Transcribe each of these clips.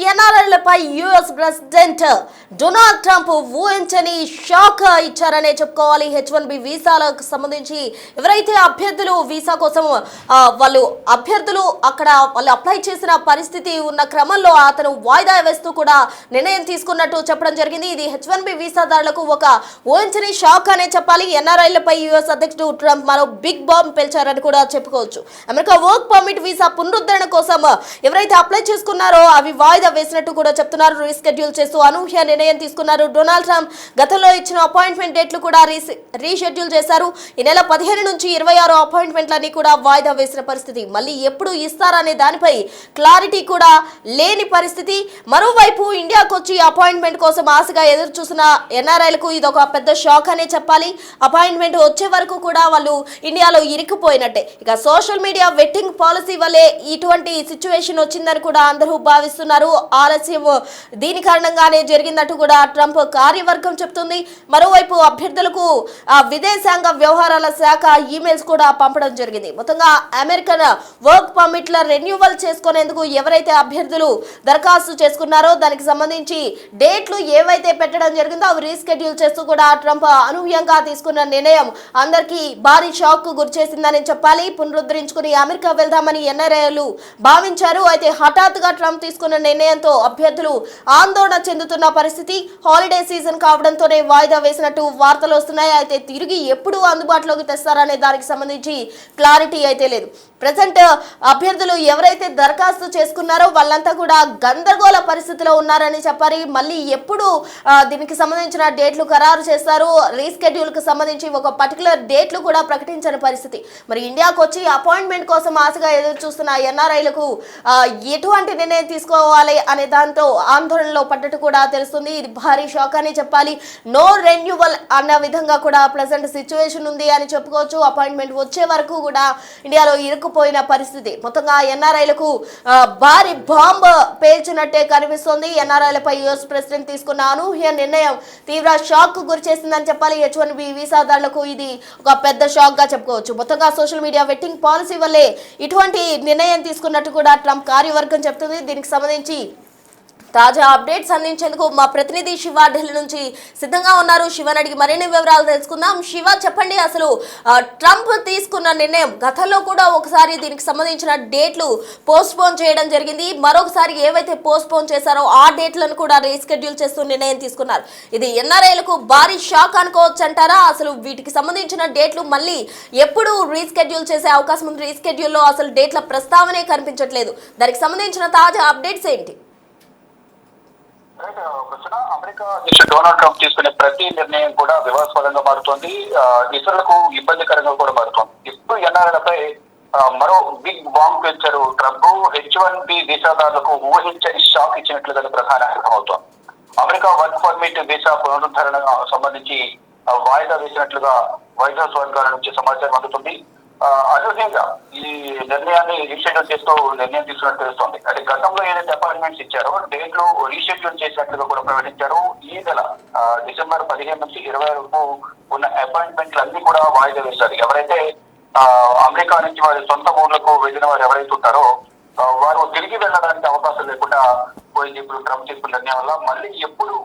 ఎన్ఆర్ఐలపై US president Donald Trump ఊహించని shock ఇచ్చారనే చెప్పుకోవాలి. H1B వీసాలకు సంబంధించి ఎవరైతే అభ్యర్థులు వీసా కోసం వాళ్ళు అప్లై చేసిన పరిస్థితి ఉన్న క్రమంలో అతను వాయిదా వేస్తూ కూడా నిర్ణయం తీసుకున్నట్టు చెప్పడం జరిగింది. ఇది H1B వీసాదారులకు ఒక ఊహించని షాక్ అనే చెప్పాలి. ఎన్ఆర్ఐలపై యుఎస్ అధ్యక్షుడు ట్రంప్ మరో బిగ్ బాంబ్ పేల్చారని కూడా చెప్పుకోవచ్చు. అమెరికా వర్క్ పర్మిట్ వీసా పునరుద్ధరణ కోసం ఎవరైతే అప్లై చేసుకున్నారో అవి వాయిదా వేసినట్టు కూడా చెప్తున్నారు. రీషెడ్యూల్ చేస్తూ అనూహ్య నిర్ణయం తీసుకున్నారు. డొనాల్డ్ ట్రంప్ గతంలో ఇచ్చిన అపాయింట్మెంట్ డేట్లు కూడా రీషెడ్యూల్ చేశారు. ఈ నెల 15 నుంచి 26 అపాయింట్మెంట్లన్నీ కూడా వాయిదా వేసిన పరిస్థితి. మళ్ళీ ఎప్పుడు ఇస్తారనే దానిపై క్లారిటీ కూడా లేని పరిస్థితి. మరోవైపు ఇండియాకు వచ్చి అపాయింట్మెంట్ కోసం ఆశగా ఎదురు చూసిన ఎన్ఆర్ఐలకు ఇది ఒక పెద్ద షాక్ అనే చెప్పాలి. అపాయింట్మెంట్ వచ్చే వరకు కూడా వాళ్ళు ఇండియాలో ఇరుక్కుపోయినట్టే. ఇక సోషల్ మీడియా వెట్టింగ్ పాలసీ వల్లే ఇటువంటి సిచ్యువేషన్ వచ్చిందని కూడా అందరూ భావిస్తున్నారు. ఆలస్యం దీని కారణంగానే జరిగిందంటూ కూడా ట్రంప్ కార్యవర్గం చెప్తుంది. మరోవైపు అభ్యర్థులకు విదేశాంగ వ్యవహారాల శాఖ ఈమెయిల్స్ కూడా పంపడం జరిగింది. మొత్తంగా అమెరికన్ వర్క్ పర్మిట్ల రెన్యూవల్ చేసుకునేందుకు ఎవరైతే అభ్యర్థులు దరఖాస్తు చేసుకున్నారో దానికి సంబంధించి డేట్లు ఏవైతే పెట్టడం జరిగిందో అవి రీస్కెడ్యూల్ చేస్తూ కూడా ట్రంప్ అనూహ్యంగా తీసుకున్న నిర్ణయం అందరికీ భారీ షాక్ కు గురిచేసిందని చెప్పాలి. పునరుద్ధరించుకుని అమెరికా వెళ్దామని ఎన్ఆర్ఐలు భావించారు. అయితే హఠాత్తుగా ట్రంప్ తీసుకున్న నిర్ణయంతో అభ్యర్థులు ఆందోళన చెందుతున్న పరిస్థితి. హాలిడే సీజన్ కావడంతోనే వాయిదా వేసినట్టు వార్తలు వస్తున్నాయి. అయితే తిరిగి ఎప్పుడు అందుబాటులోకి తెస్తారనే దానికి సంబంధించి క్లారిటీ అయితే లేదు. ప్రెసెంట్ అభ్యర్థులు ఎవరైతే దరఖాస్తు చేసుకున్నారో వాళ్ళంతా కూడా గందరగోళ పరిస్థితిలో ఉన్నారని చెప్పాలి. మళ్ళీ ఎప్పుడు దీనికి సంబంధించిన డేట్లు ఖరారు చేస్తారు, రీస్కెడ్యూల్ కు సంబంధించి ఒక పర్టికులర్ డేట్లు కూడా ప్రకటించని పరిస్థితి. మరి ఇండియాకు వచ్చి అపాయింట్మెంట్ కోసం ఆశగా ఎదురు చూస్తున్న ఎన్ఆర్ఐలకు ఎటువంటి నిర్ణయం తీసుకోవాలి అనే దాంతో ఆందోళనలో పడ్డట్టు కూడా తెలుస్తుంది. ఇది భారీ షాక్ అని చెప్పాలి. నో రెన్యూవల్ అన్న విధంగా కూడా ప్రెసెంట్ సిచ్యువేషన్ ఉంది అని చెప్పుకోవచ్చు. అపాయింట్మెంట్ వచ్చే వరకు కూడా ఇండియాలో ఇరుక్కుపోయిన పరిస్థితి. మొత్తంగా ఎన్ఆర్ఐలకు భారీ బాంబ్ పేల్చినట్టే కనిపిస్తోంది. ఎన్ఆర్ఐలపై యుఎస్ ప్రెసిడెంట్ తీసుకున్న అనూహ్య నిర్ణయం తీవ్ర షాక్ కు గురి చేసిందని చెప్పాలి. H1B వీసాదారులకు ఇది ఒక పెద్ద షాక్ గా చెప్పుకోవచ్చు. మొత్తంగా సోషల్ మీడియా వెట్టింగ్ పాలసీ వల్లే ఇటువంటి నిర్ణయం తీసుకున్నట్టు కూడా ట్రంప్ కార్యవర్గం చెప్తుంది. దీనికి సంబంధించి తాజా అప్డేట్స్ అందించేందుకు మా ప్రతినిధి శివ ఢిల్లీ నుంచి సిద్ధంగా ఉన్నారు. శివని అడిగి మరిన్ని వివరాలు తెలుసుకుందాం. శివ, చెప్పండి, అసలు ట్రంప్ తీసుకున్న నిర్ణయం గతంలో కూడా ఒకసారి దీనికి సంబంధించిన డేట్లు పోస్ట్ పోన్ చేయడం జరిగింది. మరొకసారి ఏవైతే పోస్ట్ పోన్ చేశారో ఆ డేట్లను కూడా రీస్కెడ్యూల్ చేస్తూ నిర్ణయం తీసుకున్నారు. ఇది ఎన్ఆర్ఐలకు భారీ షాక్ అనుకోవచ్చు అంటారా? అసలు వీటికి సంబంధించిన డేట్లు మళ్ళీ ఎప్పుడు రీస్కెడ్యూల్ చేసే అవకాశం ఉంది? రీస్కెడ్యూల్లో అసలు డేట్ల ప్రస్తావనే కనిపించట్లేదు. దానికి సంబంధించిన తాజా అప్డేట్స్ ఏంటి? అమెరికా అధ్యక్షుడు డొనాల్డ్ ట్రంప్ తీసుకునే ప్రతి నిర్ణయం కూడా వివాదాస్పదంగా మారుతోంది, ఇతరులకు ఇబ్బందికరంగా కూడా మారుతోంది. ఇప్పుడు ఎన్ఆర్ఐలపై మరో బిగ్ బాంబ్ పెంచారు ట్రంప్. H1B వీసాదారులకు ఊహించని షాక్ ఇచ్చినట్లుగా ప్రధాన అర్థమవుతోంది. అమెరికా వర్క్ పర్మిట్ వీసా పునరుద్ధరణ సంబంధించి వాయిదా వేసినట్లుగా వైట్ హౌస్ వర్గాల నుంచి సమాచారం అందుతుంది. అనూహ్యంగా ఈ నిర్ణయాన్ని రీషెడ్యూల్ చేస్తూ నిర్ణయం తీసుకున్నట్టు తెలుస్తోంది. అంటే గతంలో ఏదైతే అపాయింట్మెంట్స్ ఇచ్చారో డేట్లు రీషెడ్యూల్ చేసినట్లుగా కూడా ప్రకటించారు. ఈ నెల డిసెంబర్ 15 నుంచి 20 వరకు ఉన్న అపాయింట్మెంట్లు అన్ని కూడా వాయిదా వేశారు. ఎవరైతే అమెరికా నుంచి వారి సొంత ఊర్లకు వెళ్ళిన వారు ఎవరైతే ఉంటారో వారు తిరిగి వెళ్ళడానికి అవకాశం లేకుండా పోయింది. ఇప్పుడు ట్రంప్ తీసుకున్న నిర్ణయం వల్ల మళ్ళీ ఎప్పుడు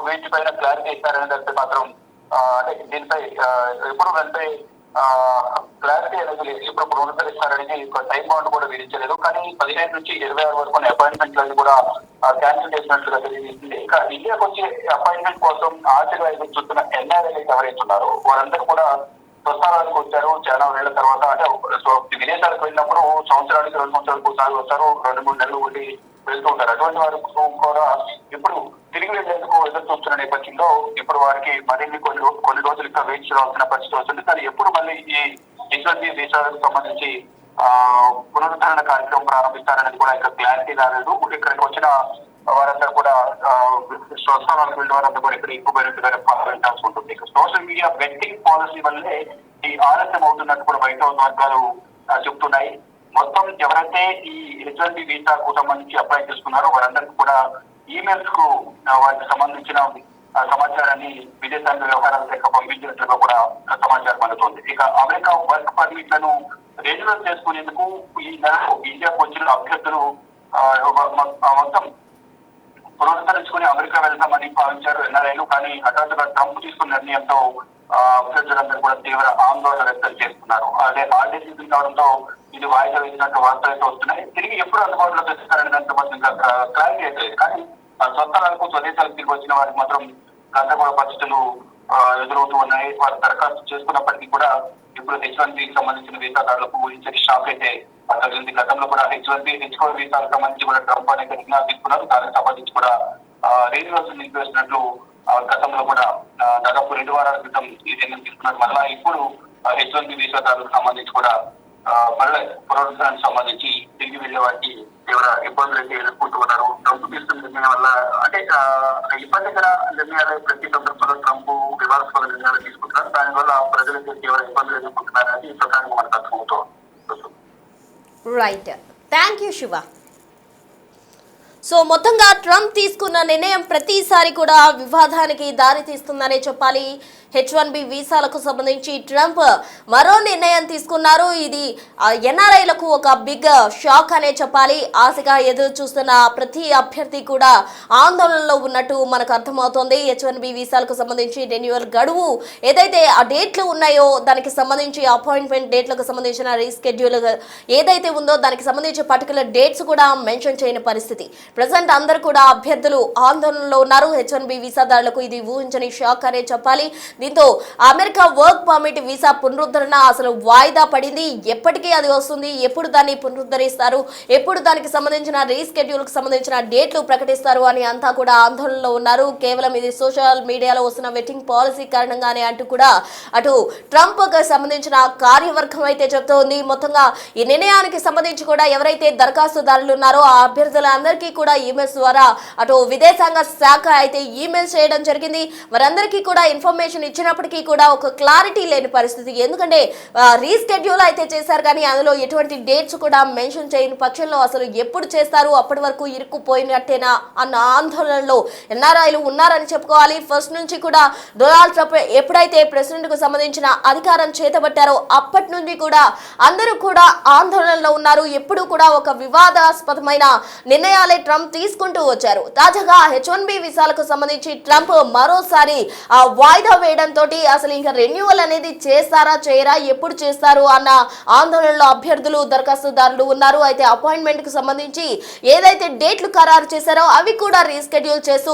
వీటిపైన క్లారిటీ ఇస్తారనే దానిపై మాత్రం అంటే దీనిపై ఎప్పుడు వెళ్తే క్లారిటీ అనేది లేదు. ఎప్పుడు పునరుద్ధరిస్తారనేది టైం బాండ్ కూడా విధించలేదు. కానీ 15 నుంచి 26 వరకు అపాయింట్మెంట్లన్నీ కూడా క్యాన్సిల్ చేసినట్లుగా తెలియజేసింది. ఇక ఇండియాకు వచ్చే అపాయింట్మెంట్ కోసం ఆశగా ఎదురు చూస్తున్న ఎన్ఆర్ఐ ఎవరైతే ఉన్నారో వారందరూ కూడా ప్రస్థానానికి వచ్చారు. చాలా వేళ్ల తర్వాత అంటే విదేశాలకు వెళ్ళినప్పుడు సంవత్సరానికి 2 సంవత్సరాలకు ఒకసారి వస్తారు, 2-3 నెలలు ఉండి వెళ్తూ ఉంటారు. అటువంటి వారు కూడా ఇప్పుడు తిరిగి వెళ్లేందుకు ఎదురు చూస్తున్న నేపథ్యంలో ఇప్పుడు వారికి మరిన్ని కొన్ని రోజులు ఇంకా వెయిట్ చేయాల్సిన పరిస్థితి వస్తుంది. కానీ ఎప్పుడు మళ్ళీ ఈ H1B వీసాలకు సంబంధించి పునరుద్ధరణ కార్యక్రమం ప్రారంభిస్తారనేది కూడా ఇంకా క్లారిటీ రాలేదు. ఇక్కడికి వచ్చిన వారందరూ కూడా స్వస్థానాలకు వెళ్ళిన వారందరూ కూడా ఇక్కడ ఎక్కువైనట్టుగానే భావించాల్సి ఉంటుంది. సోషల్ మీడియా వెట్టింగ్ పాలసీ వల్లే ఈ ఆలస్యం అవుతున్నట్టు కూడా వైట్ హౌస్ వర్గాలు చెప్తున్నాయి. మొత్తం ఎవరైతే ఈ H1B వీసాకు సంబంధించి అప్లై చేసుకున్నారో వారందరికీ కూడా ఈమెయిల్స్ కు వారికి సంబంధించిన సమాచారాన్ని విదేశాంగ వ్యవహారాల శాఖ పంపించినట్లుగా కూడా సమాచారం అందుతోంది. ఇక అమెరికా వర్క్ పర్మిట్లను రెన్యువల్ చేసుకునేందుకు ఈ నెలలో ఇండియాకు వచ్చిన అభ్యర్థులు మొత్తం పునరుద్ధరించుకుని అమెరికా వెళ్తామని భావించారు ఎన్ఆర్ఐలు. కానీ హఠాత్తుగా ట్రంప్ తీసుకున్న నిర్ణయంతో అభ్యర్థులందరూ కూడా తీవ్ర ఆందోళన వ్యక్తం చేస్తున్నారు. అదే హాలిడే సీజన్ కావడంతో ఇది వాయిదా వేసినట్టు వార్తలు అయితే వస్తున్నాయి. తిరిగి ఎప్పుడు అందుబాటులో తెస్తారనే దాంతో మాత్రం ఇంకా క్లారిటీ అయితే లేదు. కానీ స్వస్థలాలకు స్వదేశాలకు తిరిగి వచ్చిన వారికి మాత్రం గందరగోళ పరిస్థితులు ఎదురవుతూ ఉన్నాయి. వారు దరఖాస్తు చేసుకున్నప్పటికీ కూడా ఇప్పుడు H1B సంబంధించిన వీసాదారులకు ఊహించని షాక్ అయితే తగిలింది. గతంలో కూడా H1B H4 వీసాలకు సంబంధించి కూడా ట్రంప్ అనేక నిర్ణయాలు తీసుకున్నారు. దానికి సంబంధించి కూడా రెన్యువల్స్ నిలిపివేసినట్లు గతంలో కూడా దాదాపు 2 వారాల క్రితం ఈ నిర్ణయం తీసుకున్నారు. మళ్ళా ఇప్పుడు H1B వీసాదారులకు సంబంధించి కూడా మళ్ళీ పునరుద్ధరణకు సంబంధించి తిరిగి వెళ్లే వారికి తీవ్ర ఇబ్బందులు అయితే ఎదుర్కొంటూ ఉన్నారు. ట్రంప్ తీసుకున్న నిర్ణయం వల్ల అంటే ఇబ్బందికర నిర్ణయాలు ప్రతి సందర్భంలో ట్రంప్ వివాదాస్పద నిర్ణయాలు తీసుకుంటున్నారు. దానివల్ల ప్రజలైతే తీవ్ర ఇబ్బందులు ఎదుర్కొంటున్నారని ఈ ప్రకారంగా మనకు అర్థమవుతుంది. Right, thank you Shiva. So మొత్తంగా ట్రంప్ తీసుకున్న నిర్ణయం ప్రతిసారి కూడా వివాదానికి దారి తీస్తుందనే చెప్పాలి. H1B వీసాలకు సంబంధించి ట్రంప్ మరో నిర్ణయం తీసుకున్నారు. ఇది ఎన్ఆర్ఐలకు ఒక బిగ్ షాక్ అనే చెప్పాలి. ఆశగా ఎదురు చూస్తున్న ప్రతి అభ్యర్థి కూడా ఆందోళనలో ఉన్నట్టు మనకు అర్థమవుతోంది. H1B వీసాలకు సంబంధించి రెన్యువల్ గడువు ఏదైతే ఆ డేట్లు ఉన్నాయో దానికి సంబంధించి అపాయింట్మెంట్ డేట్లకు సంబంధించిన రీస్కెడ్యూల్ ఏదైతే ఉందో దానికి సంబంధించి పర్టికులర్ డేట్స్ కూడా మెన్షన్ చేయని పరిస్థితి. ప్రజెంట్ అందరూ కూడా అభ్యర్థులు ఆందోళనలో ఉన్నారు. H1B వీసాదారులకు ఇది ఊహించని షాక్ అనే చెప్పాలి. దీంతో అమెరికా వర్క్ పర్మిట్ వీసా పునరుద్ధరణ అసలు వాయిదా పడింది. ఎప్పటికీ అది వస్తుంది, ఎప్పుడు దాన్ని పునరుద్ధరిస్తారు, ఎప్పుడు దానికి సంబంధించిన రీస్కెడ్యూల్ కు సంబంధించిన డేట్లు ప్రకటిస్తారు అని అంతా కూడా ఆందోళనలో ఉన్నారు. కేవలం ఇది సోషల్ మీడియాలో వస్తున్న వెట్టింగ్ పాలసీ కారణంగానే అంటూ కూడా అటు ట్రంప్ కు సంబంధించిన కార్యవర్గం అయితే చెప్తోంది. మొత్తంగా ఈ నిర్ణయానికి సంబంధించి కూడా ఎవరైతే దరఖాస్తుదారులు ఉన్నారో ఆ అభ్యర్థులందరికీ కూడా ఈమెయిల్స్ ద్వారా అటు విదేశాంగ శాఖ అయితే ఈమెయిల్స్ చేయడం జరిగింది. వారందరికీ కూడా ఇన్ఫర్మేషన్ ఇచ్చినప్పటికీ కూడా ఒక క్లారిటీ లేని పరిస్థితి. ఎందుకంటే రీస్కెడ్యూల్ అయితే చేశారు కానీ అందులో ఎటువంటి డేట్స్ కూడా మెన్షన్ చేయని పక్షంలో అసలు ఎప్పుడు చేస్తారు, అప్పటి వరకు ఇరుక్కుపోయినట్టేనా అన్న ఆందోళనలో ఎన్ఆర్ఐలు ఉన్నారని చెప్పుకోవాలి. ఫస్ట్ నుంచి కూడా డొనాల్డ్ ట్రంప్ ఎప్పుడైతే ప్రెసిడెంట్ కు సంబంధించిన అధికారం చేతబట్టారో అప్పటి నుండి కూడా అందరూ కూడా ఆందోళనలో ఉన్నారు. ఎప్పుడు కూడా ఒక వివాదాస్పదమైన నిర్ణయాలే ట్రంప్ తీసుకుంటూ వచ్చారు. తాజాగా H1B వీసాలకు సంబంధించి ట్రంప్ మరోసారి వాయిదా వేయడంతో అసలు ఇంకా రెన్యువల్ అనేది చేస్తారా చేయరా, ఎప్పుడు చేస్తారు అన్న ఆందోళనలో అభ్యర్థులు దరఖాస్తుదారులు ఉన్నారు. అయితే అపాయింట్మెంట్ కు సంబంధించి ఏదైతే డేట్లు ఖరారు చేశారో అవి కూడా రీస్కెడ్యూల్ చేస్తూ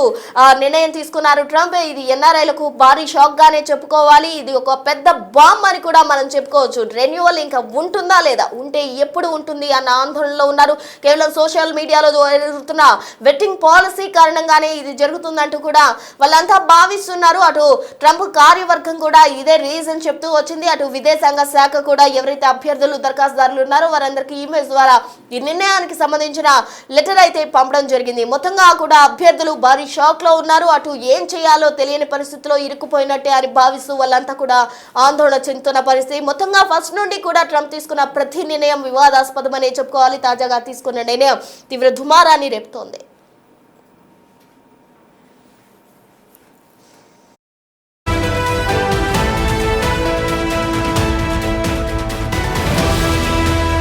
నిర్ణయం తీసుకున్నారు ట్రంప్. ఇది ఎన్ఆర్ఐలకు భారీ షాక్ గానే చెప్పుకోవాలి. ఇది ఒక పెద్ద బాంబ్ అని కూడా మనం చెప్పుకోవచ్చు. రెన్యువల్ ఇంకా ఉంటుందా లేదా, ఉంటే ఎప్పుడు ఉంటుంది అన్న ఆందోళనలో ఉన్నారు. కేవలం సోషల్ మీడియాలో జరుగుతున్న వెట్టింగ్ పాలసీ కారణంగానే ఇది జరుగుతుందంటూ కూడా వాళ్ళంతా భావిస్తున్నారు. అటు ట్రంప్ కార్యవర్గం కూడా ఇదే రీజన్ చెప్తూ వచ్చింది. అటు విదేశాంగ శాఖ కూడా ఎవరైతే అభ్యర్థులు దరఖాస్తుదారులు ఉన్నారో వారందరికీ ఈమెయిల్స్ ద్వారా ఈ నిర్ణయానికి సంబంధించిన లెటర్ అయితే పంపడం జరిగింది. మొత్తంగా కూడా అభ్యర్థులు భారీ షాక్ లో ఉన్నారు. అటు ఏం చేయాలో తెలియని పరిస్థితిలో ఇరుక్కుపోయినట్టే అని భావిస్తూ వాళ్ళంతా కూడా ఆందోళన చెందుతున్న పరిస్థితి. మొత్తంగా ఫస్ట్ నుండి కూడా ట్రంప్ తీసుకున్న ప్రతి నిర్ణయం వివాదాస్పదమని చెప్పుకోవాలి. తాజాగా తీసుకున్న నిర్ణయం తీవ్ర దుమారాన్ని రేపుతోంది.